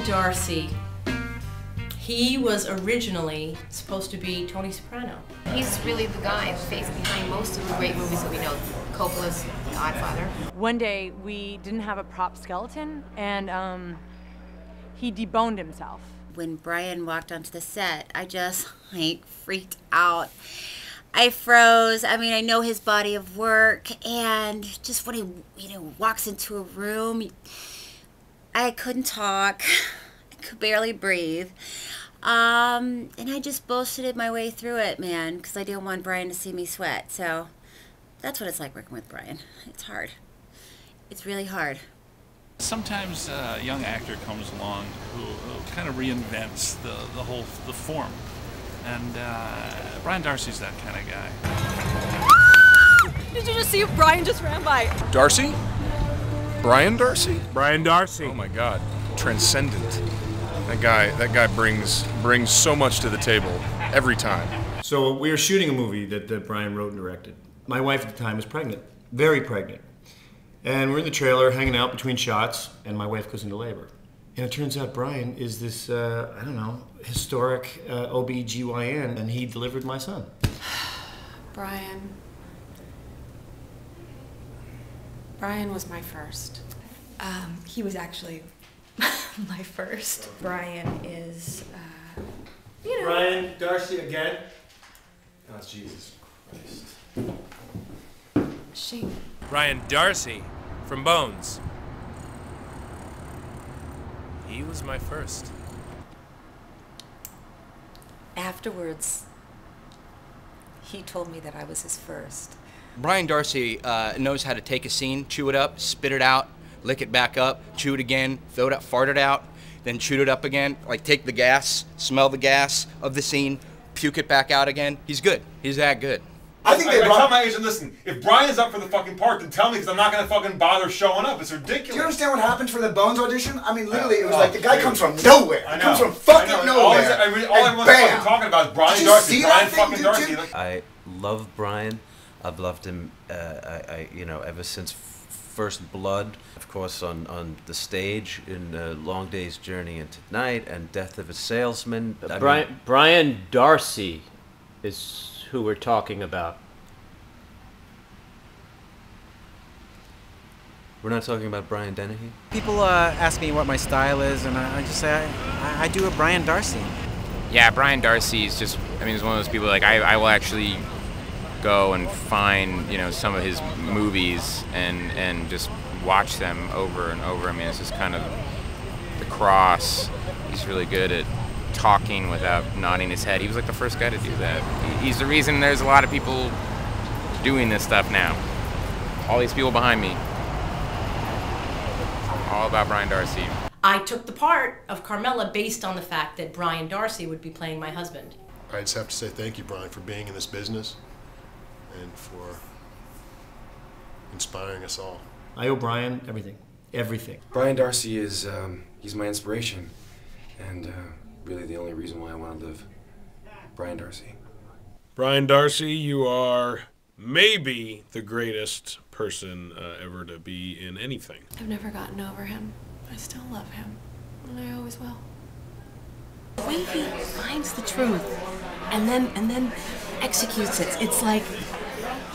Brian Darcy. He was originally supposed to be Tony Soprano. He's really the guy, the face behind most of the great movies that we know. Coppola's Godfather. One day we didn't have a prop skeleton, and he deboned himself. When Brian walked onto the set, I just freaked out. I froze. I mean, I know his body of work, and just when he walks into a room, I couldn't talk. I could barely breathe. And I just bullshitted my way through it, man, because I didn't want Brian to see me sweat. So that's what it's like working with Brian. It's hard. It's really hard. Sometimes a young actor comes along who kind of reinvents the form. And Brian Darcy's that kind of guy. Did you just see Brian just ran by? Darcy? Brian Darcy? Brian Darcy. Oh my God, transcendent. That guy brings so much to the table every time. So we were shooting a movie that Brian wrote and directed. My wife at the time was pregnant, very pregnant. And we're in the trailer hanging out between shots, and my wife goes into labor. And it turns out Brian is this, I don't know, historic OB-GYN, and he delivered my son. Brian was my first. He was actually my first. Brian is, you know. Brian Darcy again? Oh, Jesus Christ. Brian Darcy from Bones. He was my first. Afterwards, he told me that I was his first. Brian Darcy knows how to take a scene, chew it up, spit it out, lick it back up, chew it again, throw it out, fart it out, then chew it up again, like take the gas, smell the gas of the scene, puke it back out again. He's good. He's that good. I tell my agent, listen, if Brian's up for the fucking part, then tell me, because I'm not going to fucking bother showing up. It's ridiculous. Do you understand what happened for the Bones audition? I mean, literally, it was like the guy comes from nowhere. He comes from fucking nowhere. All everyone's fucking talking about is Brian Darcy. Brian fucking Darcy. I love Brian. I've loved him, ever since First Blood. Of course, on the stage in Long Day's Journey into Night and Death of a Salesman. Brian Darcy is who we're talking about. We're not talking about Brian Dennehy? People ask me what my style is, and I just say I do a Brian Darcy. Yeah, Brian Darcy is just, he's one of those people, like, I will actually go and find, some of his movies and just watch them over and over. It's just kind of the cross. He's really good at talking without nodding his head. He was like the first guy to do that. He's the reason there's a lot of people doing this stuff now. All these people behind me. All about Brian Darcy. I took the part of Carmela based on the fact that Brian Darcy would be playing my husband. I just have to say thank you, Brian, for being in this business and for inspiring us all. I owe Brian everything. Everything. Brian Darcy is, he's my inspiration, and really the only reason why I want to live. Brian Darcy. Brian Darcy, you are maybe the greatest person ever to be in anything. I've never gotten over him. I still love him, and I always will. The way he finds the truth and then executes it, it's like,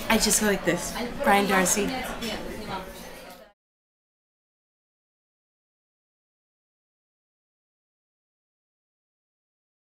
I just go like this. Brian Darcy,